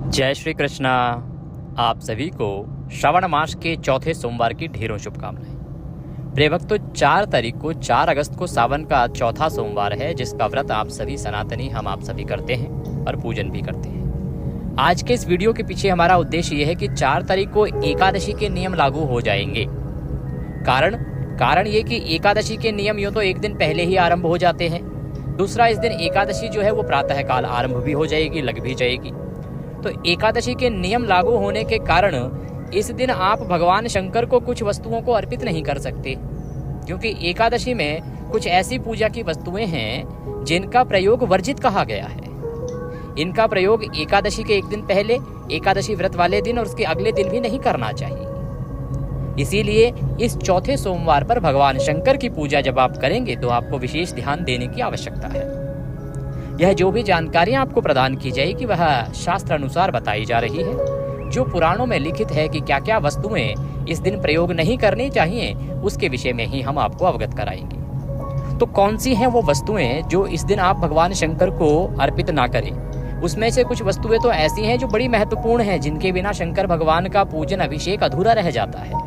जय श्री कृष्णा। आप सभी को श्रावण मास के चौथे सोमवार की ढेरों शुभकामनाएं। प्रिय भक्तों, 4 तारीख को 4 अगस्त को सावन का चौथा सोमवार है, जिसका व्रत आप सभी सनातनी हम आप सभी करते हैं और पूजन भी करते हैं। आज के इस वीडियो के पीछे हमारा उद्देश्य यह है कि 4 तारीख को एकादशी के नियम लागू हो जाएंगे। कारण ये कि एकादशी के नियम यूं तो एक दिन पहले ही आरंभ हो जाते हैं। दूसरा, इस दिन एकादशी जो है वो प्रातःकाल आरंभ भी हो जाएगी, लग भी जाएगी। तो एकादशी के नियम लागू होने के कारण इस दिन आप भगवान शंकर को कुछ वस्तुओं को अर्पित नहीं कर सकते, क्योंकि एकादशी में कुछ ऐसी पूजा की वस्तुएं हैं जिनका प्रयोग वर्जित कहा गया है। इनका प्रयोग एकादशी के एक दिन पहले, एकादशी व्रत वाले दिन और उसके अगले दिन भी नहीं करना चाहिए। इसीलिए इस चौथे सोमवार पर भगवान शंकर की पूजा जब आप करेंगे तो आपको विशेष ध्यान देने की आवश्यकता है। यह जो भी जानकारियां आपको प्रदान की जाएगी वह शास्त्र अनुसार बताई जा रही है। जो पुराणों में लिखित है कि क्या क्या वस्तुएं इस दिन प्रयोग नहीं करनी चाहिए, उसके विषय में ही हम आपको अवगत कराएंगे। तो कौन सी हैं वो वस्तुएं जो इस दिन आप भगवान शंकर को अर्पित ना करें? उसमें से कुछ वस्तुएं तो ऐसी हैं जो बड़ी महत्वपूर्ण हैं, जिनके बिना शंकर भगवान का पूजन अभिषेक अधूरा रह जाता है।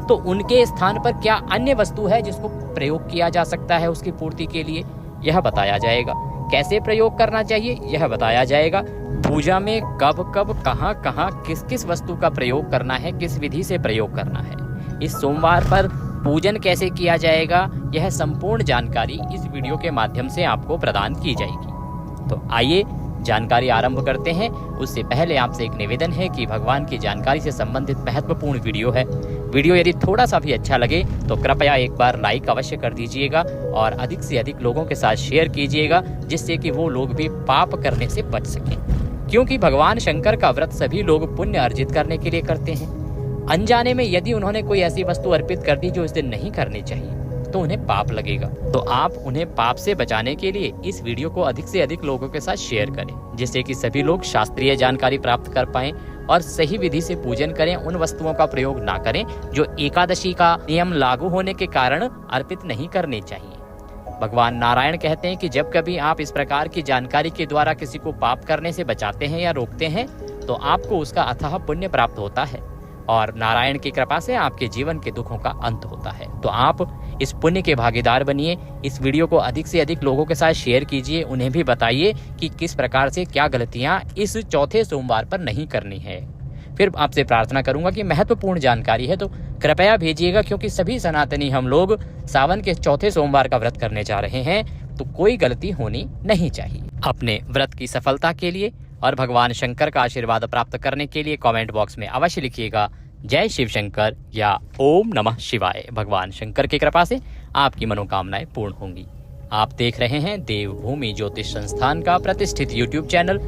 तो उनके स्थान पर क्या अन्य वस्तु है जिसको प्रयोग किया जा सकता है उसकी पूर्ति के लिए, यह बताया जाएगा। कैसे प्रयोग करना चाहिए यह बताया जाएगा। पूजा में कब कब कहाँ कहाँ किस किस वस्तु का प्रयोग करना है, किस विधि से प्रयोग करना है, इस सोमवार पर पूजन कैसे किया जाएगा, यह संपूर्ण जानकारी इस वीडियो के माध्यम से आपको प्रदान की जाएगी। तो आइए जानकारी आरंभ करते हैं। उससे पहले आपसे एक निवेदन है कि भगवान की जानकारी से संबंधित महत्वपूर्ण वीडियो है। वीडियो यदि थोड़ा सा भी अच्छा लगे तो कृपया एक बार लाइक अवश्य कर दीजिएगा और अधिक से अधिक लोगों के साथ शेयर कीजिएगा, जिससे कि वो लोग भी पाप करने से बच सकें। क्योंकि भगवान शंकर का व्रत सभी लोग पुण्य अर्जित करने के लिए करते हैं। अनजाने में यदि उन्होंने कोई ऐसी वस्तु अर्पित कर दी जो इस दिन नहीं करनी चाहिए तो उन्हें पाप लगेगा। तो आप उन्हें पाप से बचाने के लिए इस वीडियो को अधिक से अधिक लोगों के साथ शेयर करें, जिससे कि सभी लोग शास्त्रीय जानकारी प्राप्त कर पाएं और सही विधि से पूजन करें। उन वस्तुओं का प्रयोग ना करें जो एकादशी का नियम लागू होने के कारण अर्पित नहीं करनी चाहिए। भगवान नारायण कहते हैं कि जब कभी आप इस प्रकार की जानकारी के द्वारा किसी को पाप करने से बचाते हैं या रोकते हैं तो आपको उसका अथाह पुण्य प्राप्त होता है और नारायण की कृपा से आपके जीवन के दुखों का अंत होता है। तो आप इस पुण्य के भागीदार बनिए। इस वीडियो को अधिक से अधिक लोगों के साथ शेयर कीजिए। उन्हें भी बताइए कि किस प्रकार से क्या गलतियां इस चौथे सोमवार पर नहीं करनी है। फिर आपसे प्रार्थना करूंगा कि महत्वपूर्ण जानकारी है तो कृपया भेजिएगा, क्योंकि सभी सनातनी हम लोग सावन के चौथे सोमवार का व्रत करने जा रहे हैं, तो कोई गलती होनी नहीं चाहिए। अपने व्रत की सफलता के लिए और भगवान शंकर का आशीर्वाद प्राप्त करने के लिए कमेंट बॉक्स में अवश्य लिखिएगा जय शिव शंकर या ओम नमः शिवाय। भगवान शंकर की कृपा से आपकी मनोकामनाएं पूर्ण होंगी। आप देख रहे हैं देवभूमि ज्योतिष संस्थान का प्रतिष्ठित YouTube चैनल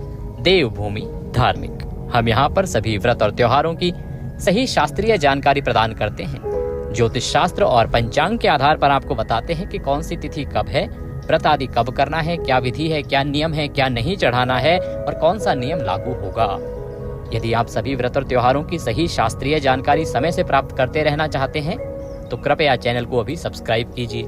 देवभूमि धार्मिक। हम यहाँ पर सभी व्रत और त्योहारों की सही शास्त्रीय जानकारी प्रदान करते हैं। ज्योतिष शास्त्र और पंचांग के आधार पर आपको बताते हैं कि कौन सी तिथि कब है, व्रत आदि कब करना है, क्या विधि है, क्या नियम है, क्या नहीं चढ़ाना है और कौन सा नियम लागू होगा। यदि आप सभी व्रत और त्योहारों की सही शास्त्रीय जानकारी समय से प्राप्त करते रहना चाहते हैं तो कृपया चैनल को अभी सब्सक्राइब कीजिए।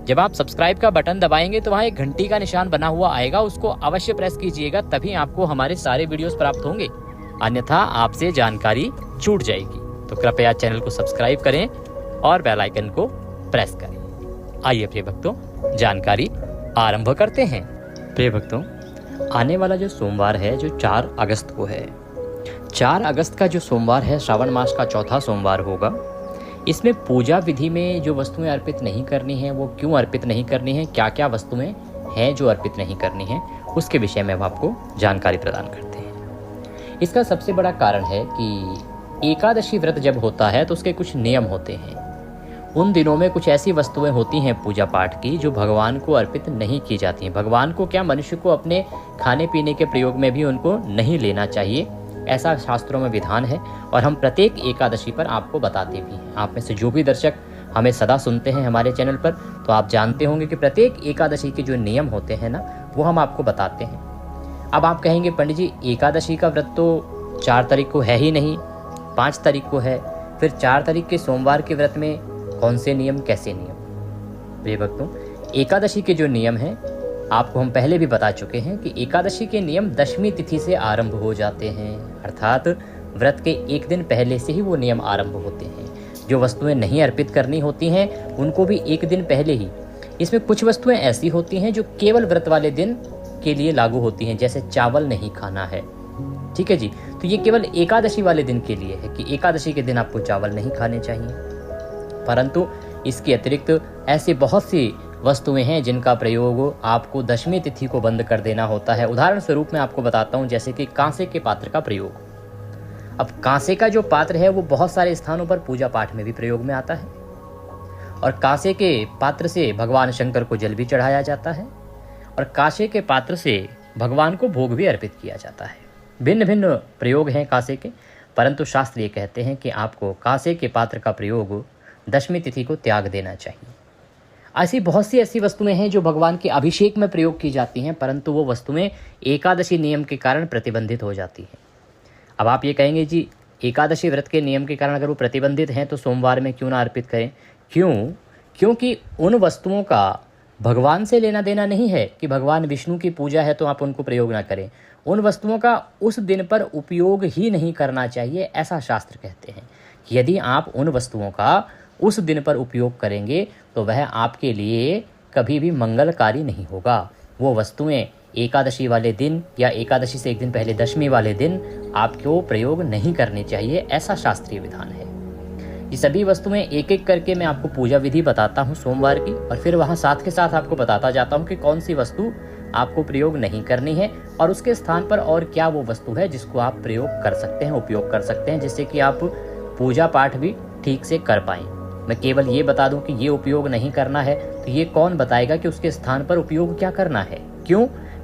जब आप सब्सक्राइब का बटन दबाएंगे तो वहाँ एक घंटी का निशान बना हुआ आएगा, उसको अवश्य प्रेस कीजिएगा, तभी आपको हमारे सारे वीडियोस प्राप्त होंगे। अन्यथा आपसे जानकारी छूट जाएगी। तो कृपया चैनल को सब्सक्राइब करें और बेल आइकन को प्रेस करें। आइए प्रिय भक्तों, जानकारी आरंभ करते हैं। प्रिय भक्तों, आने वाला जो सोमवार है जो 4 अगस्त को है, 4 अगस्त का जो सोमवार है श्रावण मास का चौथा सोमवार होगा। इसमें पूजा विधि में जो वस्तुएं अर्पित नहीं करनी है वो क्यों अर्पित नहीं करनी है, क्या क्या वस्तुएं हैं जो अर्पित नहीं करनी है, उसके विषय में हम आपको जानकारी प्रदान करते हैं। इसका सबसे बड़ा कारण है कि एकादशी व्रत जब होता है तो उसके कुछ नियम होते हैं। उन दिनों में कुछ ऐसी वस्तुएं होती हैं पूजा पाठ की जो भगवान को अर्पित नहीं की जाती हैं। भगवान को क्या, मनुष्य को अपने खाने पीने के प्रयोग में भी उनको नहीं लेना चाहिए, ऐसा शास्त्रों में विधान है और हम प्रत्येक एकादशी पर आपको बताते भी हैं। आप में से जो भी दर्शक हमें सदा सुनते हैं हमारे चैनल पर, तो आप जानते होंगे कि प्रत्येक एकादशी के जो नियम होते हैं ना, वो हम आपको बताते हैं। अब आप कहेंगे पंडित जी एकादशी का व्रत तो 4 तारीख को है ही नहीं, 5 तारीख को है, फिर 4 तारीख के सोमवार के व्रत में कौन से नियम, कैसे नियम? प्रिय भक्तों, एकादशी के जो नियम हैं आपको हम पहले भी बता चुके हैं कि एकादशी के नियम दशमी तिथि से आरंभ हो जाते हैं, अर्थात व्रत के एक दिन पहले से ही वो नियम आरंभ होते हैं। जो वस्तुएं नहीं अर्पित करनी होती हैं उनको भी एक दिन पहले ही। इसमें कुछ वस्तुएं ऐसी होती हैं जो केवल व्रत वाले दिन के लिए लागू होती हैं, जैसे चावल नहीं खाना है, ठीक है जी। तो ये केवल एकादशी वाले दिन के लिए है कि एकादशी के दिन आपको चावल नहीं खाने चाहिए। परंतु इसके अतिरिक्त ऐसी बहुत सी वस्तुएं हैं जिनका प्रयोग आपको दशमी तिथि को बंद कर देना होता है। उदाहरण स्वरूप मैं आपको बताता हूं, जैसे कि कांसे के पात्र का प्रयोग। अब कांसे का जो पात्र है वो बहुत सारे स्थानों पर पूजा पाठ में भी प्रयोग में आता है, और कांसे के पात्र से भगवान शंकर को जल भी चढ़ाया जाता है, और कांसे के पात्र से भगवान को भोग भी अर्पित किया जाता है। भिन्न भिन्न प्रयोग हैं कांसे के, परंतु शास्त्र ये कहते हैं कि आपको कांसे के पात्र का प्रयोग दशमी तिथि को त्याग देना चाहिए। ऐसी बहुत सी ऐसी वस्तुएं हैं जो भगवान के अभिषेक में प्रयोग की जाती हैं, परंतु वो वस्तुएं एकादशी नियम के कारण प्रतिबंधित हो जाती हैं। अब आप ये कहेंगे जी, एकादशी व्रत के नियम के कारण अगर वो प्रतिबंधित हैं तो सोमवार में क्यों ना अर्पित करें? क्योंकि उन वस्तुओं का भगवान से लेना देना नहीं है कि भगवान विष्णु की पूजा है तो आप उनको प्रयोग ना करें। उन वस्तुओं का उस दिन पर उपयोग ही नहीं करना चाहिए, ऐसा शास्त्र कहते हैं कि यदि आप उन वस्तुओं का उस दिन पर उपयोग करेंगे तो वह आपके लिए कभी भी मंगलकारी नहीं होगा। वो वस्तुएं एकादशी वाले दिन या एकादशी से एक दिन पहले दशमी वाले दिन आपको प्रयोग नहीं करनी चाहिए, ऐसा शास्त्रीय विधान है। ये सभी वस्तुएं एक एक करके मैं आपको पूजा विधि बताता हूँ सोमवार की, और फिर वहाँ साथ के साथ आपको बताता जाता हूँ कि कौन सी वस्तु आपको प्रयोग नहीं करनी है और उसके स्थान पर और क्या वो वस्तु है जिसको आप प्रयोग कर सकते हैं, उपयोग कर सकते हैं, जिससे कि आप पूजा पाठ भी ठीक से कर पाएं। मैं केवल ये बता दूं कि ये उपयोग नहीं करना है तो ये कौन बताएगा कि उसके स्थान पर उपयोग क्या करना है?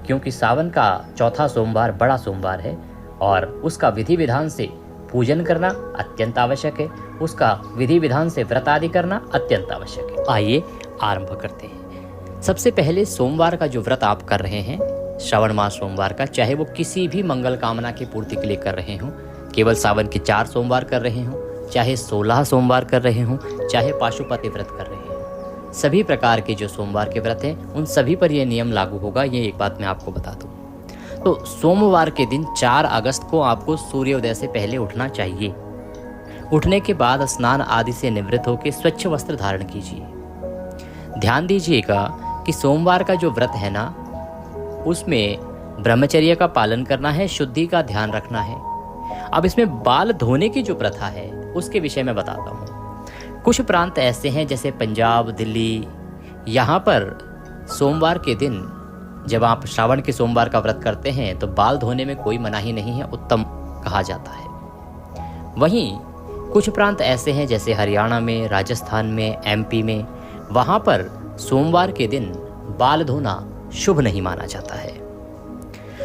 क्योंकि सावन का चौथा सोमवार बड़ा सोमवार है और उसका विधि विधान से पूजन करना अत्यंत आवश्यक है, उसका विधि विधान से व्रत आदि करना अत्यंत आवश्यक है। आइए आरंभ करते हैं। सबसे पहले सोमवार का जो व्रत आप कर रहे हैं, श्रावण मास सोमवार का, चाहे वो किसी भी मंगल कामना की पूर्ति के लिए कर रहे हों, केवल सावन के 4 सोमवार कर रहे हों, चाहे 16 सोमवार कर रहे हों, चाहे पाशुपति व्रत कर रहे हों, सभी प्रकार के जो सोमवार के व्रत हैं उन सभी पर यह नियम लागू होगा। ये एक बात मैं आपको बता दूं। तो सोमवार के दिन 4 अगस्त को आपको सूर्योदय से पहले उठना चाहिए। उठने के बाद स्नान आदि से निवृत्त होकर स्वच्छ वस्त्र धारण कीजिए। ध्यान दीजिएगा कि सोमवार का जो व्रत है ना, उसमें ब्रह्मचर्य का पालन करना है, शुद्धि का ध्यान रखना है। अब इसमें बाल धोने की जो प्रथा है उसके विषय में बताता हूँ। कुछ प्रांत ऐसे हैं जैसे पंजाब, दिल्ली, यहाँ पर सोमवार के दिन जब आप श्रावण के सोमवार का व्रत करते हैं तो बाल धोने में कोई मनाही नहीं है, उत्तम कहा जाता है। वहीं कुछ प्रांत ऐसे हैं जैसे हरियाणा में, राजस्थान में, एमपी में, वहाँ पर सोमवार के दिन बाल धोना शुभ नहीं माना जाता है।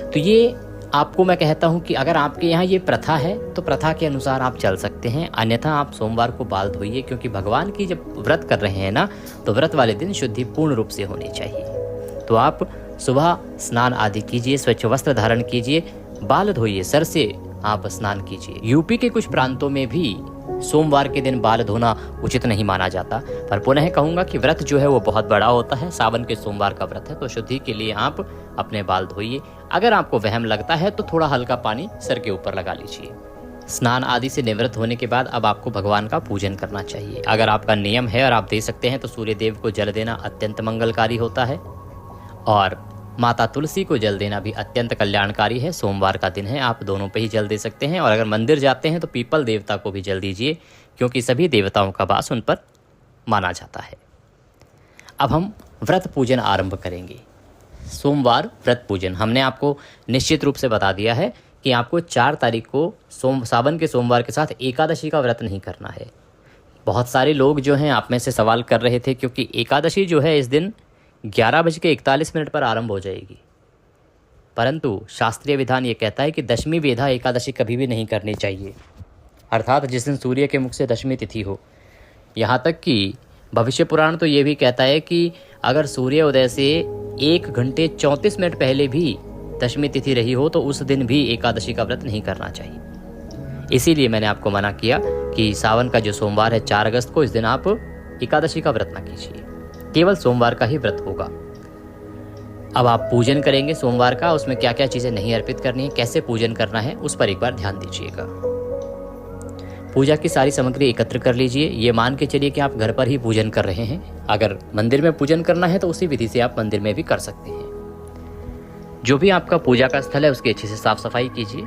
तो ये आपको मैं कहता हूँ कि अगर आपके यहाँ ये प्रथा है तो प्रथा के अनुसार आप चल सकते हैं, अन्यथा आप सोमवार को बाल धोइए, क्योंकि भगवान की जब व्रत कर रहे हैं ना तो व्रत वाले दिन शुद्धि पूर्ण रूप से होनी चाहिए। तो आप सुबह स्नान आदि कीजिए, स्वच्छ वस्त्र धारण कीजिए, बाल धोइए, सर से आप स्नान कीजिए। यूपी के कुछ प्रांतों में भी सोमवार के दिन बाल धोना उचित नहीं माना जाता, पर पुनः कहूँगा कि व्रत जो है वो बहुत बड़ा होता है। सावन के सोमवार का व्रत है तो शुद्धि के लिए आप अपने बाल धोइए। अगर आपको वहम लगता है तो थोड़ा हल्का पानी सर के ऊपर लगा लीजिए। स्नान आदि से निवृत्त होने के बाद अब आपको भगवान का पूजन करना चाहिए। अगर आपका नियम है और आप दे सकते हैं तो सूर्य देव को जल देना अत्यंत मंगलकारी होता है, और माता तुलसी को जल देना भी अत्यंत कल्याणकारी है। सोमवार का दिन है, आप दोनों पे ही जल दे सकते हैं। और अगर मंदिर जाते हैं तो पीपल देवता को भी जल दीजिए, क्योंकि सभी देवताओं का वास उन पर माना जाता है। अब हम व्रत पूजन आरंभ करेंगे। सोमवार व्रत पूजन हमने आपको निश्चित रूप से बता दिया है कि आपको 4 तारीख को सावन के सोमवार के साथ एकादशी का व्रत नहीं करना है। बहुत सारे लोग जो हैं आप में से सवाल कर रहे थे, क्योंकि एकादशी जो है इस दिन 11:41 पर आरंभ हो जाएगी, परंतु शास्त्रीय विधान ये कहता है कि दशमी वेधा एकादशी कभी भी नहीं करनी चाहिए, अर्थात जिस दिन सूर्य के मुख से दशमी तिथि हो। यहाँ तक कि भविष्य पुराण तो ये भी कहता है कि अगर सूर्योदय से 1 घंटे 34 मिनट पहले भी दशमी तिथि रही हो तो उस दिन भी एकादशी का व्रत नहीं करना चाहिए। इसीलिए मैंने आपको मना किया कि सावन का जो सोमवार है 4 अगस्त को, इस दिन आप एकादशी का व्रत ना कीजिए, केवल सोमवार का ही व्रत होगा। अब आप पूजन करेंगे सोमवार का, उसमें क्या क्या चीज़ें नहीं अर्पित करनी है, कैसे पूजन करना है, उस पर एक बार ध्यान दीजिएगा। पूजा की सारी सामग्री एकत्र कर लीजिए। ये मान के चलिए कि आप घर पर ही पूजन कर रहे हैं। अगर मंदिर में पूजन करना है तो उसी विधि से आप मंदिर में भी कर सकते हैं। जो भी आपका पूजा का स्थल है उसकी अच्छे से साफ सफाई कीजिए।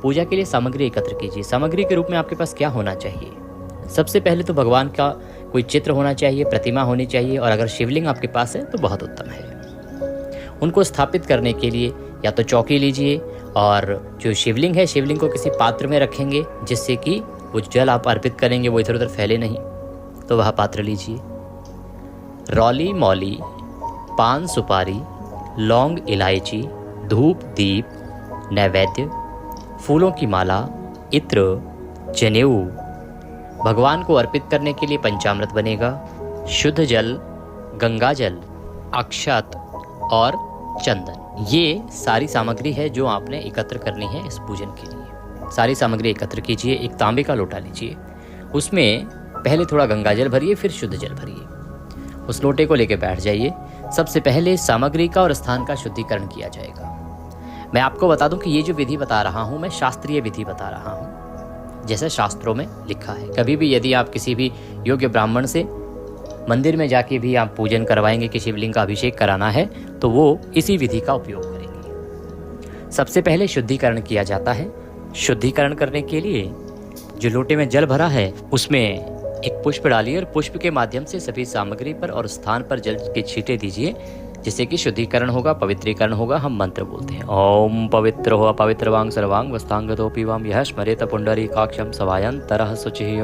पूजा के लिए सामग्री एकत्र कीजिए। सामग्री के रूप में आपके पास क्या होना चाहिए? सबसे पहले तो भगवान का कोई चित्र होना चाहिए, प्रतिमा होनी चाहिए, और अगर शिवलिंग आपके पास है तो बहुत उत्तम है। उनको स्थापित करने के लिए या तो चौकी लीजिए, और जो शिवलिंग है शिवलिंग को किसी पात्र में रखेंगे जिससे कि वो जल आप अर्पित करेंगे वो इधर उधर फैले नहीं, तो वह पात्र लीजिए। रौली मौली, पान सुपारी, लौंग इलायची, धूप दीप, नैवेद्य, फूलों की माला, इत्र, जनेऊ, भगवान को अर्पित करने के लिए पंचामृत बनेगा, शुद्ध जल, गंगा जल, अक्षत और चंदन। ये सारी सामग्री है जो आपने एकत्र करनी है इस पूजन के लिए। सारी सामग्री एकत्र कीजिए। एक तांबे का लोटा लीजिए, उसमें पहले थोड़ा गंगा जल भरिए, फिर शुद्ध जल भरिए। उस लोटे को लेकर बैठ जाइए। सबसे पहले सामग्री का और स्थान का शुद्धिकरण किया जाएगा। मैं आपको बता दूं कि ये जो विधि बता रहा हूं मैं शास्त्रीय विधि बता रहा हूं, जैसे शास्त्रों में लिखा है। कभी भी यदि आप किसी भी योग्य ब्राह्मण से मंदिर में जाके भी आप पूजन करवाएंगे कि शिवलिंग का अभिषेक कराना है तो वो इसी विधि का उपयोग करेंगे। सबसे पहले शुद्धिकरण किया जाता है। शुद्धिकरण करने के लिए जो लोटे में जल भरा है उसमें एक पुष्प डालिए, और पुष्प के माध्यम से सभी सामग्री पर और स्थान पर जल के छींटे दीजिए, जिससे कि शुद्धिकरण होगा, पवित्रीकरण होगा। हम मंत्र बोलते हैं, ओम पवित्र हो पवित्रवांग सर्वांग वस्तांगतोपि वाम यह स्मरेत पुंडरीकाक्षं सवायंतरः शुचिः।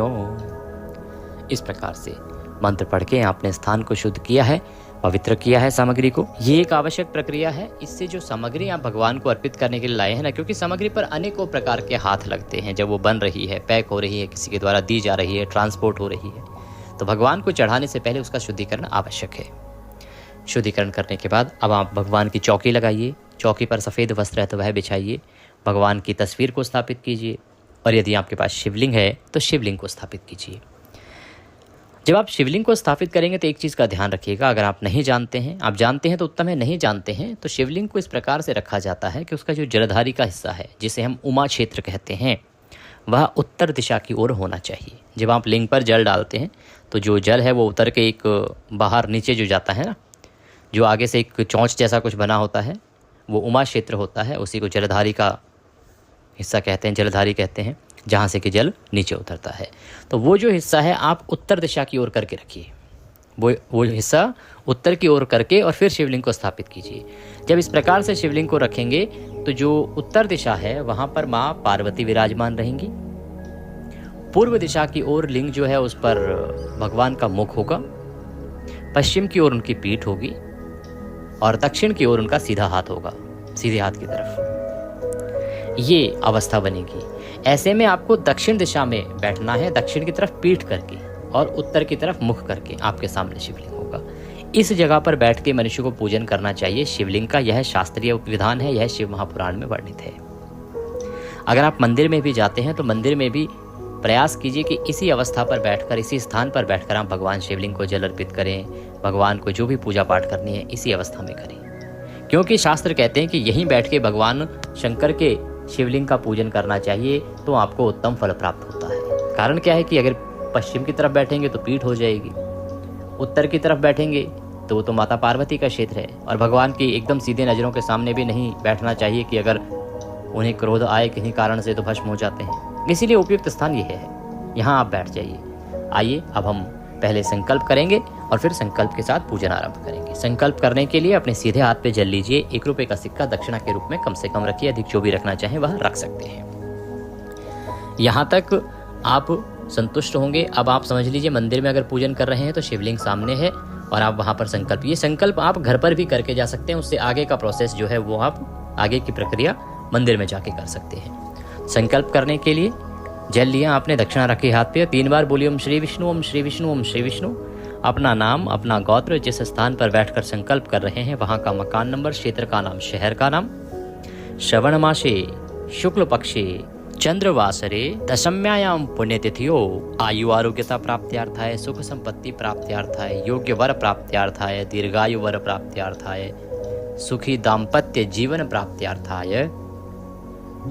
इस प्रकार से मंत्र पढ़ के आपने स्थान को शुद्ध किया है, पवित्र किया है सामग्री को। ये एक आवश्यक प्रक्रिया है। इससे जो सामग्री आप भगवान को अर्पित करने के लिए लाए हैं ना, क्योंकि सामग्री पर अनेकों प्रकार के हाथ लगते हैं जब वो बन रही है, पैक हो रही है, किसी के द्वारा दी जा रही है, ट्रांसपोर्ट हो रही है, तो भगवान को चढ़ाने से पहले उसका शुद्धिकरण आवश्यक है। शुद्धिकरण करने के बाद अब आप भगवान की चौकी लगाइए। चौकी पर सफ़ेद वस्त्र है तो वह बिछाइए। भगवान की तस्वीर को स्थापित कीजिए, और यदि आपके पास शिवलिंग है तो शिवलिंग को स्थापित कीजिए। जब आप शिवलिंग को स्थापित करेंगे तो एक चीज़ का ध्यान रखिएगा। अगर आप नहीं जानते हैं, आप जानते हैं तो उत्तम है, नहीं जानते हैं तो शिवलिंग को इस प्रकार से रखा जाता है कि उसका जो जलधारी का हिस्सा है, जिसे हम उमा क्षेत्र कहते हैं, वह उत्तर दिशा की ओर होना चाहिए। जब आप लिंग पर जल डालते हैं तो जो जल है वो उतर के एक बाहर नीचे जो जाता है ना, जो आगे से एक चोंच जैसा कुछ बना होता है, वो उमा क्षेत्र होता है। उसी को जलधारी का हिस्सा कहते हैं, जलधारी कहते हैं, जहाँ से कि जल नीचे उतरता है। तो वो जो हिस्सा है आप उत्तर दिशा की ओर करके रखिए। वो हिस्सा उत्तर की ओर करके और फिर शिवलिंग को स्थापित कीजिए। जब इस प्रकार से शिवलिंग को रखेंगे तो जो उत्तर दिशा है वहाँ पर माँ पार्वती विराजमान रहेंगी। पूर्व दिशा की ओर लिंग जो है उस पर भगवान का मुख होगा। पश्चिम की ओर उनकी पीठ होगी, और दक्षिण की ओर उनका सीधा हाथ होगा, सीधे हाथ की तरफ। ये अवस्था बनेगी। ऐसे में आपको दक्षिण दिशा में बैठना है, दक्षिण की तरफ पीठ करके, और उत्तर की तरफ मुख करके आपके सामने शिवलिंग होगा। इस जगह पर बैठ के मनुष्य को पूजन करना चाहिए शिवलिंग का। यह शास्त्रीय विधान है, यह शिव महापुराण में वर्णित है। अगर आप मंदिर में भी जाते हैं तो मंदिर में भी प्रयास कीजिए कि इसी अवस्था पर बैठकर, इसी स्थान पर बैठकर आप भगवान शिवलिंग को जल अर्पित करें। भगवान को जो भी पूजा पाठ करनी है इसी अवस्था में करें, क्योंकि शास्त्र कहते हैं कि यहीं बैठ के भगवान शंकर के शिवलिंग का पूजन करना चाहिए, तो आपको उत्तम फल प्राप्त होता है। कारण क्या है कि अगर पश्चिम की तरफ बैठेंगे तो पीठ हो जाएगी, उत्तर की तरफ बैठेंगे तो वो तो माता पार्वती का क्षेत्र है, और भगवान की एकदम सीधे नज़रों के सामने भी नहीं बैठना चाहिए कि अगर उन्हें क्रोध आए किसी कारण से तो भस्म हो जाते हैं। इसीलिए उपयुक्त स्थान ये है, यहाँ आप बैठ जाइए। आइए अब हम पहले संकल्प करेंगे और फिर संकल्प के साथ पूजन आरंभ करेंगे। संकल्प करने के लिए अपने सीधे हाथ पे जल लीजिए। 1 रुपये का सिक्का दक्षिणा के रूप में कम से कम रखिए, अधिक जो भी रखना चाहें वह रख सकते हैं। यहाँ तक आप संतुष्ट होंगे। अब आप समझ लीजिए मंदिर में अगर पूजन कर रहे हैं तो शिवलिंग सामने है और आप वहाँ पर संकल्प, ये संकल्प आप घर पर भी करके जा सकते हैं। उससे आगे का प्रोसेस जो है वो आप आगे की प्रक्रिया मंदिर में जाके कर सकते हैं। संकल्प करने के लिए जल लिया आपने, दक्षिणा रखी हाथ पे, 3 बार बोलिए ओम श्री विष्णु, ओम श्री विष्णु, ओम श्री विष्णु। अपना नाम, अपना गोत्र, जिस स्थान पर बैठकर संकल्प कर रहे हैं वहां का मकान नंबर, क्षेत्र का नाम, शहर का नाम। श्रवण मासे शुक्ल पक्षे चंद्रवासरे दशम्यायाम पुण्यतिथियो आयु आरोग्यता प्राप्त्यार्थाय, सुख संपत्ति प्राप्त्यार्थाय, योग्य वर प्राप्त्यार्थाय, दीर्घायु वर प्राप्त्यार्थाय, सुखी दाम्पत्य जीवन प्राप्त्यार्थाय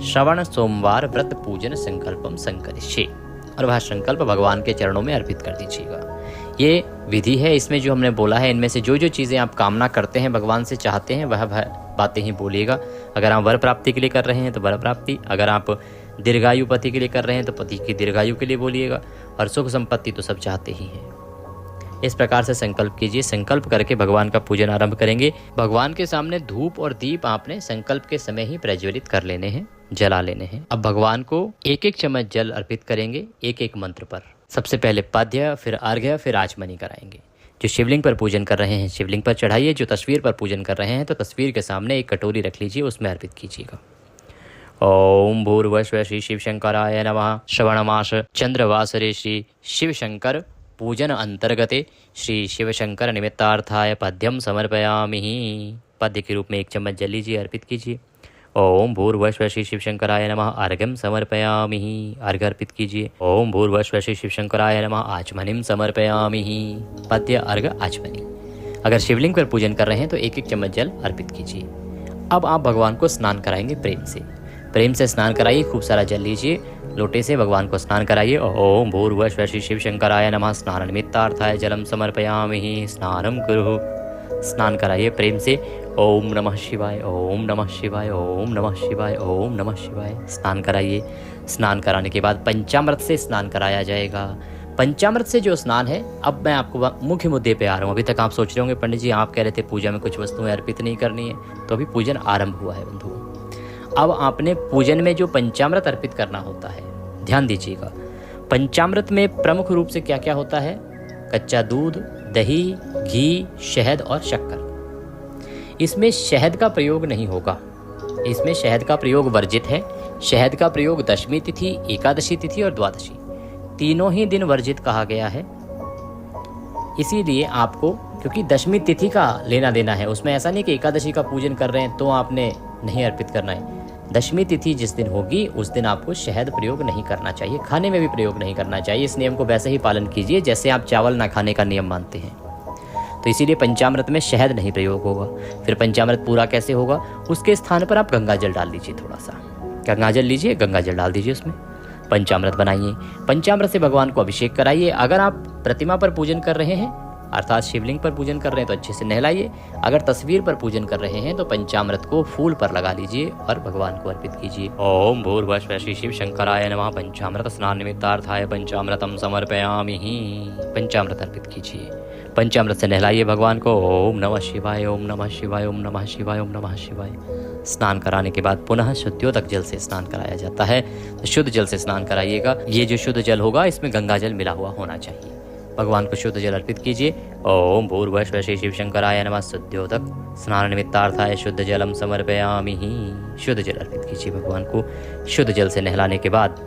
श्रवण सोमवार व्रत पूजन संकल्पम संकरिष्ये। और वह संकल्प भगवान के चरणों में अर्पित कर दीजिएगा। ये विधि है, इसमें जो हमने बोला है इनमें से जो जो चीज़ें आप कामना करते हैं, भगवान से चाहते हैं, वह बातें ही बोलिएगा। अगर आप वर प्राप्ति के लिए कर रहे हैं तो वर प्राप्ति, अगर आप दीर्घायु पति के लिए कर रहे हैं तो पति की दीर्घायु के लिए बोलिएगा, और सुख संपत्ति तो सब चाहते ही हैं। इस प्रकार से संकल्प कीजिए। संकल्प करके भगवान का पूजन आरंभ करेंगे। भगवान के सामने धूप और दीप आपने संकल्प के समय ही प्रज्वलित कर लेने हैं, जला लेने हैं। अब भगवान को एक एक चम्मच जल अर्पित करेंगे, एक एक मंत्र पर। सबसे पहले पाद्य, फिर अर्घ्य, फिर आचमनी कराएंगे। जो शिवलिंग पर पूजन कर रहे हैं शिवलिंग पर चढ़ाइए, जो तस्वीर पर पूजन कर रहे हैं तो तस्वीर के सामने एक कटोरी रख लीजिए, उसमें अर्पित कीजिएगा। ओम भूर्भुवः श्री शिव शंकराय नमः। श्रवणमास चंद्रवासरे श्री शिव शंकर पूजन अंतर्गते श्री शिव शंकर निमित्तार्थाय पद्यम समर्पयामि। पद्य के रूप में एक चम्मच जल लीजिए, अर्पित कीजिए। ओम भूर्भुवः श्री शिव शंकराय नमः। अर्घ्यम समर्पयामि, अर्घ्य अर्पित कीजिए। ओम भूर्भुवः श्री शिव शंकराय नमः। आचमनीम समर्पयामि। पद्य, अर्घ्य, आचमनी। अगर शिवलिंग पर पूजन कर रहे हैं तो एक एक चम्मच जल अर्पित कीजिए। अब आप भगवान को स्नान कराएंगे प्रेम से। प्रेम से स्नान कराइए, खूब सारा जल लीजिए, लोटे से भगवान को स्नान कराइए। ओम भूर्भुवः श्री शिव शंकराय नमः। स्नान निमित्तार्थाय जलम समर्पयामि। स्नानम कुरु, स्नान कराइए प्रेम से। ओम नमः शिवाय, ओम नमः शिवाय, ओम नमः शिवाय, ओम नमः शिवाय। स्नान कराइए। स्नान कराने के बाद पंचामृत से स्नान कराया जाएगा। पंचामृत से जो स्नान है, अब मैं आपको मुख्य मुद्दे पे आ रहा हूँ। अभी तक आप सोच रहे होंगे पंडित जी आप कह रहे थे पूजा में कुछ वस्तुएं अर्पित नहीं करनी है, तो अभी पूजन आरंभ हुआ है बंधुओं। अब आपने पूजन में जो पंचामृत अर्पित करना होता है, ध्यान दीजिएगा। पंचामृत में प्रमुख रूप से क्या क्या होता है? कच्चा दूध, दही, घी, शहद और शक्कर। इसमें शहद का प्रयोग नहीं होगा, इसमें शहद का प्रयोग वर्जित है। शहद का प्रयोग दशमी तिथि, एकादशी तिथि और द्वादशी, तीनों ही दिन वर्जित कहा गया है। इसीलिए आपको, क्योंकि दशमी तिथि का लेना देना है, उसमें ऐसा नहीं कि एकादशी का पूजन कर रहे हैं तो आपने नहीं अर्पित करना है। दशमी तिथि जिस दिन होगी उस दिन आपको शहद प्रयोग नहीं करना चाहिए, खाने में भी प्रयोग नहीं करना चाहिए। इस नियम को वैसे ही पालन कीजिए जैसे आप चावल ना खाने का नियम मानते हैं। तो इसीलिए पंचामृत में शहद नहीं प्रयोग होगा। फिर पंचामृत पूरा कैसे होगा? उसके स्थान पर आप गंगा जल डाल दीजिए, थोड़ा सा गंगा जल लीजिए, गंगा जल डाल दीजिए, उसमें पंचामृत बनाइए। पंचामृत से भगवान को अभिषेक कराइए। अगर आप प्रतिमा पर पूजन कर रहे हैं, अर्थात शिवलिंग पर पूजन कर रहे हैं, तो अच्छे से नहलाइए। अगर तस्वीर पर पूजन कर रहे हैं तो पंचामृत को फूल पर लगा लीजिए और भगवान को अर्पित कीजिए। ओम भूर्भुवः श्री शिव शंकराय नमः। पंचामृत स्नान निमित्तार्थाय पंचामृतम समर्पयामि। पंचामृत अर्पित कीजिए, पंचामृत से नहलाइए भगवान को। ओम नमः शिवाय, ओम नमः शिवाय, ओम नमः शिवाय, ओम नमः शिवाय। स्नान कराने के बाद पुनः शुद्धोदक जल से स्नान कराया जाता है, तो शुद्ध जल से स्नान कराइएगा। ये जो शुद्ध जल होगा इसमें गंगा जल मिला हुआ होना चाहिए। भगवान को शुद्ध जल अर्पित कीजिए। ओम भूर्भुवः श्री शिव शंकराय नमः। शुद्धोदक स्नान निमित्तार्थाय शुद्ध जलम समर्पयामि। शुद्ध जल अर्पित कीजिए भगवान को। शुद्ध जल से नहलाने के बाद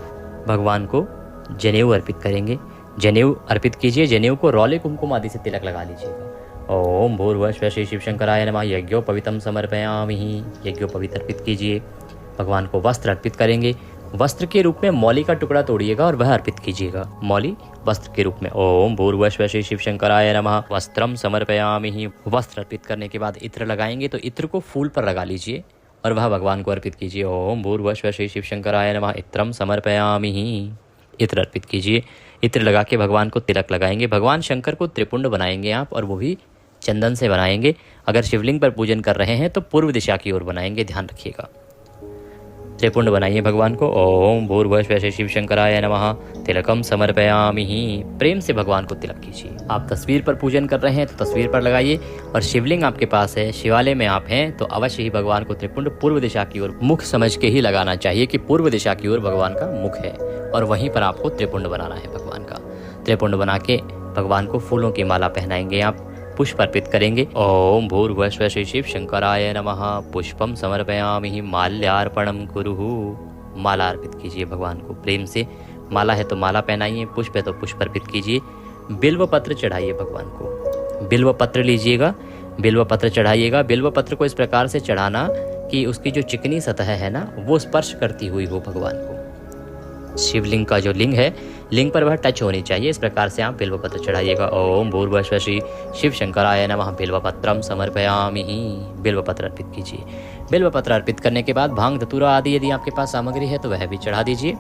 भगवान को जनेऊ अर्पित करेंगे। जनेऊ अर्पित कीजिए। जनेऊ को रौले कुमकुम आदि से तिलक लगा लीजिएगा। ओम भूर्भुवः श्री शिव शंकराय नमः। यज्ञोपवीतम समर्पयामि। यज्ञोपवीत अर्पित कीजिए। भगवान को वस्त्र अर्पित करेंगे। वस्त्र के रूप में मौली का टुकड़ा तोड़िएगा और वह अर्पित कीजिएगा, मौली वस्त्र के रूप में। ओम भूर्भुवः श्री शिव शंकराय नमः। वस्त्रम समर्पयामि। वस्त्र अर्पित करने के बाद इत्र लगाएंगे, तो इत्र को फूल पर लगा लीजिए और वह भगवान को अर्पित कीजिए। ओम भूर्भुवः श्री शिव शंकराय नमः। इत्रम समर्पयामि। इत्र अर्पित कीजिए। इत्र लगा के भगवान को तिलक लगाएंगे। भगवान शंकर को त्रिपुंड बनाएंगे आप, और वो भी चंदन से बनाएंगे। अगर शिवलिंग पर पूजन कर रहे हैं तो पूर्व दिशा की ओर बनाएंगे, ध्यान रखिएगा। त्रिपुंड बनाइए भगवान को। ओम भूर्भुवः श्री शिव शंकराय नमः। तिलकम समर्पयामि। प्रेम से भगवान को तिलक कीजिए। आप तस्वीर पर पूजन कर रहे हैं तो तस्वीर पर लगाइए, और शिवलिंग आपके पास है, शिवालय में आप हैं, तो अवश्य ही भगवान को त्रिपुंड पूर्व दिशा की ओर मुख समझ के ही लगाना चाहिए कि पूर्व दिशा की ओर भगवान का मुख है, और वहीं पर आपको त्रिपुंड बनाना है भगवान का। त्रिपुंड बना के भगवान को फूलों की माला पहनाएंगे आप, पुष्प अर्पित करेंगे। ओम भूर्भुवः श्री शिव शंकराय नमः। पुष्पम समर्पयामि। माल्यार्पणम कुरुहु। माला अर्पित कीजिए भगवान को प्रेम से। माला है तो माला पहनाइए, पुष्प है तो पुष्प अर्पित कीजिए। बिल्व पत्र चढ़ाइए भगवान को। बिल्व पत्र लीजिएगा, बिल्व पत्र चढ़ाइएगा। बिल्व पत्र को इस प्रकार से चढ़ाना कि उसकी जो चिकनी सतह है ना, वो स्पर्श करती हुई हो भगवान को। शिवलिंग का जो लिंग है, लिंग पर वह टच होनी चाहिए। इस प्रकार से आप बिल्वपत्र चढ़ाइएगा। ओम भूर्भुवः श्री शिव शंकराय नमः बिल्वपत्रम समर्पयामि। बिल्वपत्र अर्पित कीजिए। बिल्वपत्र अर्पित करने के बाद भांग धतूरा आदि यदि आपके पास सामग्री है तो वह भी चढ़ा दीजिए।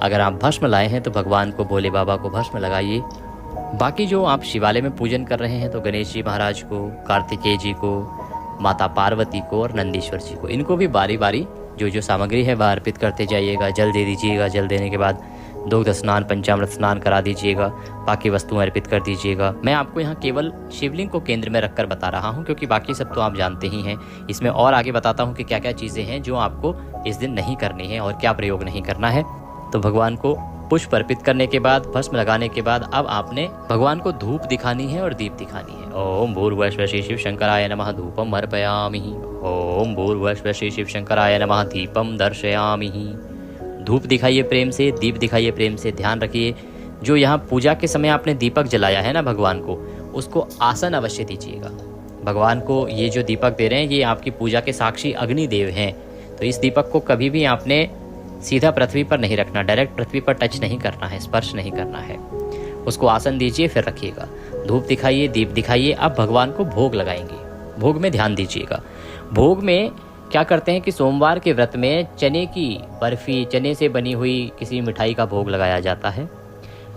अगर आप भस्म लाए हैं तो भगवान को, भोले बाबा को भस्म लगाइए। बाकी जो आप शिवालय में पूजन कर रहे हैं तो गणेश जी महाराज को, कार्तिकेय जी को, माता पार्वती को और नंदीश्वर जी को, इनको भी बारी बारी जो सामग्री है वह अर्पित करते जाइएगा। जल दे दीजिएगा। जल देने के बाद दुग्ध स्नान, पंचामृत स्नान करा दीजिएगा। बाकी वस्तुएं अर्पित कर दीजिएगा। मैं आपको यहाँ केवल शिवलिंग को केंद्र में रखकर बता रहा हूँ, क्योंकि बाकी सब तो आप जानते ही हैं। इसमें और आगे बताता हूँ कि क्या क्या चीज़ें हैं जो आपको इस दिन नहीं करनी है और क्या प्रयोग नहीं करना है। तो भगवान को पुष्प अर्पित करने के बाद, भस्म लगाने के बाद अब आपने भगवान को धूप दिखानी है और दीप दिखानी है। ओम भूर्भुवः स्वः श्री शिव शंकराय नमः धूपम अर्पयामि। ओम भूर्भुवः स्वः श्री शिव शंकराय नमः दीपम दर्शयामि। धूप दिखाइए प्रेम से, दीप दिखाइए प्रेम से। ध्यान रखिए, जो यहाँ पूजा के समय आपने दीपक जलाया है ना भगवान को, उसको आसन अवश्य दीजिएगा। भगवान को ये जो दीपक दे रहे हैं ये आपकी पूजा के साक्षी अग्निदेव हैं। तो इस दीपक को कभी भी आपने सीधा पृथ्वी पर नहीं रखना, डायरेक्ट पृथ्वी पर टच नहीं करना है, स्पर्श नहीं करना है। उसको आसन दीजिए फिर रखिएगा। धूप दिखाइए, दीप दिखाइए। अब भगवान को भोग लगाएंगे। भोग में ध्यान दीजिएगा। भोग में क्या करते हैं कि सोमवार के व्रत में चने की बर्फी, चने से बनी हुई किसी मिठाई का भोग लगाया जाता है।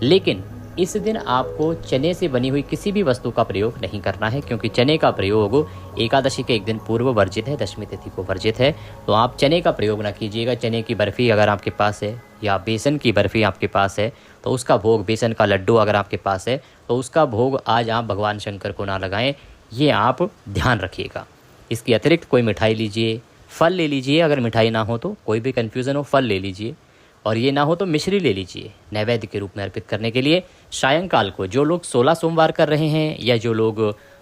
लेकिन इस दिन आपको चने से बनी हुई किसी भी वस्तु का प्रयोग नहीं करना है, क्योंकि चने का प्रयोग एकादशी के एक दिन पूर्व वर्जित है, दशमी तिथि को वर्जित है। तो आप चने का प्रयोग ना कीजिएगा। चने की बर्फ़ी अगर आपके पास है या बेसन की बर्फ़ी आपके पास है तो उसका भोग, बेसन का लड्डू अगर आपके पास है तो उसका भोग आज आप भगवान शंकर को ना लगाएं, ये आप ध्यान रखिएगा। इसके अतिरिक्त कोई मिठाई लीजिए, फल ले लीजिए। अगर मिठाई ना हो तो, कोई भी कन्फ्यूज़न हो, फल ले लीजिए। और ये ना हो तो मिश्री ले लीजिए नैवेद्य के रूप में अर्पित करने के लिए। सायंकाल को जो लोग 16 सोमवार कर रहे हैं या जो लोग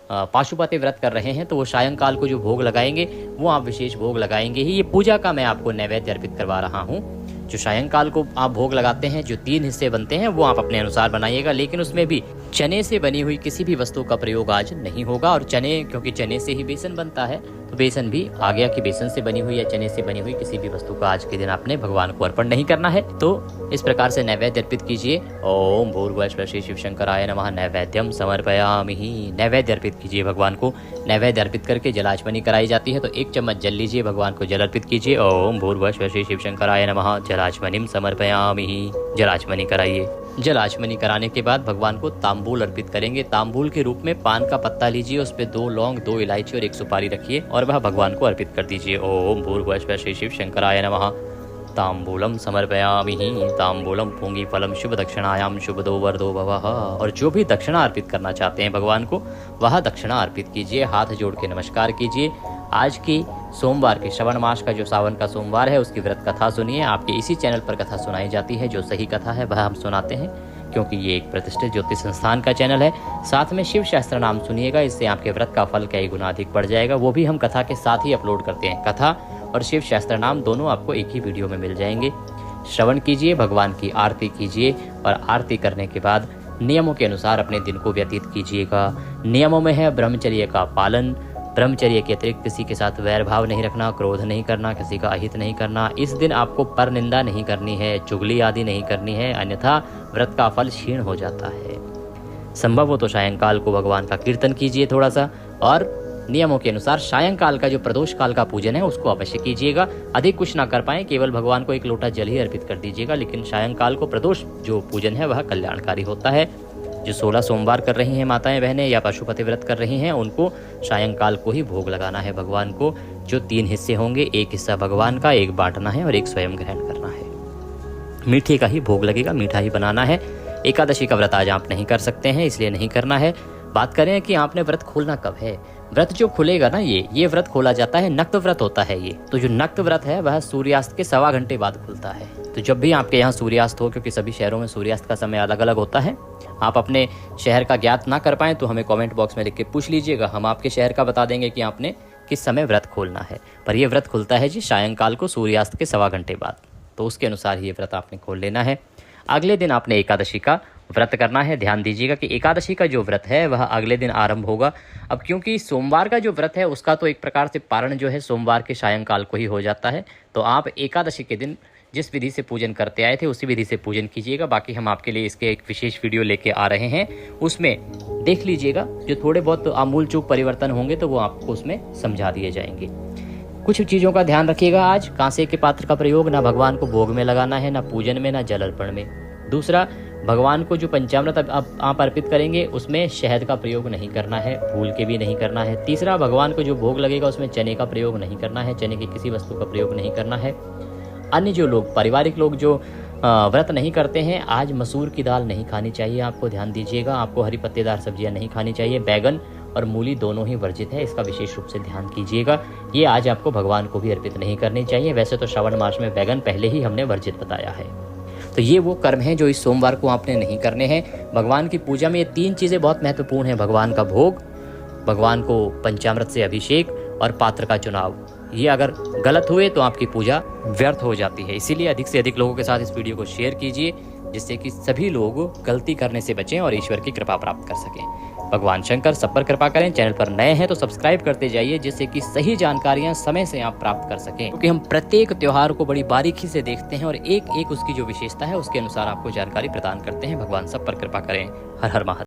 पाशुपति व्रत कर रहे हैं तो वो सायंकाल को जो भोग लगाएंगे वो आप विशेष भोग लगाएंगे ही। ये पूजा का मैं आपको नैवेद्य अर्पित करवा रहा हूँ। जो सायंकाल को आप भोग लगाते हैं, जो 3 हिस्से बनते हैं वो आप अपने अनुसार बनाइएगा, लेकिन उसमें भी चने से बनी हुई किसी भी वस्तु का प्रयोग आज नहीं होगा। और चने, क्योंकि चने से ही बेसन बनता है तो बेसन भी आ गया कि बेसन से बनी हुई या चने से बनी हुई किसी भी वस्तु का आज के दिन आपने भगवान को अर्पण नहीं करना है। तो इस प्रकार से नैवेद्य अर्पित कीजिए। ओम भूर्भुवः स्वः श्री शिव शंकराय नमः नैवेद्यम समर्पयामि। नैवेद्य अर्पित कीजिए भगवान को। नैवेद्य अर्पित करके जलाचमनी कराई जाती है, तो 1 चम्मच जल लीजिए, भगवान को जल अर्पित कीजिए। ओम भूर्भुवः स्वः श्री शिव शंकराय नमः जलाचमनीम समर्पयामि। जलाचमनी कराइए। जलाचमनी कराने के बाद भगवान को तांबूल अर्पित करेंगे। तांबूल के रूप में पान का पत्ता लीजिए, उस पर 2 लौंग, 2 इलायची और 1 सुपारी रखिए और वह भगवान को अर्पित कर दीजिए। ओम भूर्भुवः स्वः श्री शिव शंकराय नमः तांबूलम समर्पयामि। तांबूलम पूंगी फलम शुभ दक्षिणायाम शुभदो वरदो भवः। और जो भी दक्षिणा अर्पित करना चाहते हैं भगवान को, वह दक्षिणा अर्पित कीजिए। हाथ जोड़ के नमस्कार कीजिए। आज की सोमवार के, श्रवण मास का जो सावन का सोमवार है, उसकी व्रत कथा सुनिए। आपके इसी चैनल पर कथा सुनाई जाती है। जो सही कथा है वह हम सुनाते हैं, क्योंकि ये एक प्रतिष्ठित ज्योतिष संस्थान का चैनल है। साथ में शिव शास्त्र नाम सुनिएगा, इससे आपके व्रत का फल कई गुना अधिक बढ़ जाएगा। वो भी हम कथा के साथ ही अपलोड करते हैं। कथा और शिव शास्त्र नाम दोनों आपको एक ही वीडियो में मिल जाएंगे। श्रवण कीजिए, भगवान की आरती कीजिए और आरती करने के बाद नियमों के अनुसार अपने दिन को व्यतीत कीजिएगा। नियमों में है ब्रह्मचर्य का पालन। ब्रह्मचर्य के अतिरिक्त किसी के साथ वैर भाव नहीं रखना, क्रोध नहीं करना, किसी का अहित नहीं करना। इस दिन आपको पर निंदा नहीं करनी है, चुगली आदि नहीं करनी है, अन्यथा व्रत का फल क्षीण हो जाता है। संभव हो तो सायंकाल को भगवान का कीर्तन कीजिए थोड़ा सा, और नियमों के अनुसार सायंकाल का जो प्रदोष काल का पूजन है उसको अवश्य कीजिएगा। अधिक कुछ ना कर पाए, केवल भगवान को 1 लोटा जल ही अर्पित कर दीजिएगा। लेकिन सायंकाल को प्रदोष जो पूजन है वह कल्याणकारी होता है। जो 16 सोमवार कर रही हैं माताएं बहनें या पशुपति व्रत कर रही हैं, उनको सायंकाल को ही भोग लगाना है भगवान को। जो 3 हिस्से होंगे, 1 हिस्सा भगवान का, 1 बांटना है और 1 स्वयं ग्रहण करना है। मीठे का ही भोग लगेगा, मीठा ही बनाना है। एकादशी का व्रत आज आप नहीं कर सकते हैं, इसलिए नहीं करना है। बात करें कि आपने व्रत खोलना कब है। व्रत जो खुलेगा ना, ये व्रत खोला जाता है, नक्त व्रत होता है ये। तो जो नक्त व्रत है वह सूर्यास्त के 1.25 घंटे बाद खुलता है। तो जब भी आपके यहाँ सूर्यास्त हो, क्योंकि सभी शहरों में सूर्यास्त का समय अलग अलग होता है, आप अपने शहर का ज्ञात ना कर पाएं तो हमें कमेंट बॉक्स में लिख के पूछ लीजिएगा। हम आपके शहर का बता देंगे कि आपने किस समय व्रत खोलना है। पर यह व्रत खुलता है जी सायंकाल को सूर्यास्त के 1.25 घंटे बाद, तो उसके अनुसार ही ये व्रत आपने खोल लेना है। अगले दिन आपने एकादशी का व्रत करना है। ध्यान दीजिएगा कि एकादशी का जो व्रत है वह अगले दिन आरंभ होगा। अब क्योंकि सोमवार का जो व्रत है उसका तो एक प्रकार से पारण जो है सोमवार के सायंकाल को ही हो जाता है, तो आप एकादशी के दिन जिस विधि से पूजन करते आए थे उसी विधि से पूजन कीजिएगा। बाकी हम आपके लिए इसके एक विशेष वीडियो लेके आ रहे हैं, उसमें देख लीजिएगा। जो थोड़े बहुत आमूल चूक परिवर्तन होंगे तो वो आपको उसमें समझा दिए जाएंगे। कुछ चीज़ों का ध्यान रखिएगा। आज कांसे के पात्र का प्रयोग ना भगवान को भोग में लगाना है, ना पूजन में, ना जल अर्पण में। दूसरा, भगवान को जो पंचामृत आप अर्पित करेंगे उसमें शहद का प्रयोग नहीं करना है, भूल के भी नहीं करना है। तीसरा, भगवान को जो भोग लगेगा उसमें चने का प्रयोग नहीं करना है, चने की किसी वस्तु का प्रयोग नहीं करना है। अन्य जो लोग, पारिवारिक लोग जो व्रत नहीं करते हैं, आज मसूर की दाल नहीं खानी चाहिए, आपको ध्यान दीजिएगा। आपको हरी पत्तेदार सब्जियां नहीं खानी चाहिए, बैगन और मूली दोनों ही वर्जित है, इसका विशेष रूप से ध्यान कीजिएगा। ये आज आपको भगवान को भी अर्पित नहीं करनी चाहिए। वैसे तो श्रावण मास में बैगन पहले ही हमने वर्जित बताया है। तो ये वो कर्म हैं जो इस सोमवार को आपने नहीं करने हैं। भगवान की पूजा में ये 3 चीज़ें बहुत महत्वपूर्ण हैं: भगवान का भोग, भगवान को पंचामृत से अभिषेक और पात्र का चुनाव। ये अगर गलत हुए तो आपकी पूजा व्यर्थ हो जाती है। इसीलिए अधिक से अधिक लोगों के साथ इस वीडियो को शेयर कीजिए, जिससे कि सभी लोग गलती करने से बचें और ईश्वर की कृपा प्राप्त कर सकें। भगवान शंकर सब पर कृपा करें। चैनल पर नए हैं तो सब्सक्राइब करते जाइए, जिससे कि सही जानकारियां समय से आप प्राप्त कर सकें, क्योंकि हम प्रत्येक त्योहार को बड़ी बारीकी से देखते हैं और एक एक उसकी जो विशेषता है उसके अनुसार आपको जानकारी प्रदान करते हैं। भगवान सब पर कृपा करें। हर हर महादेव।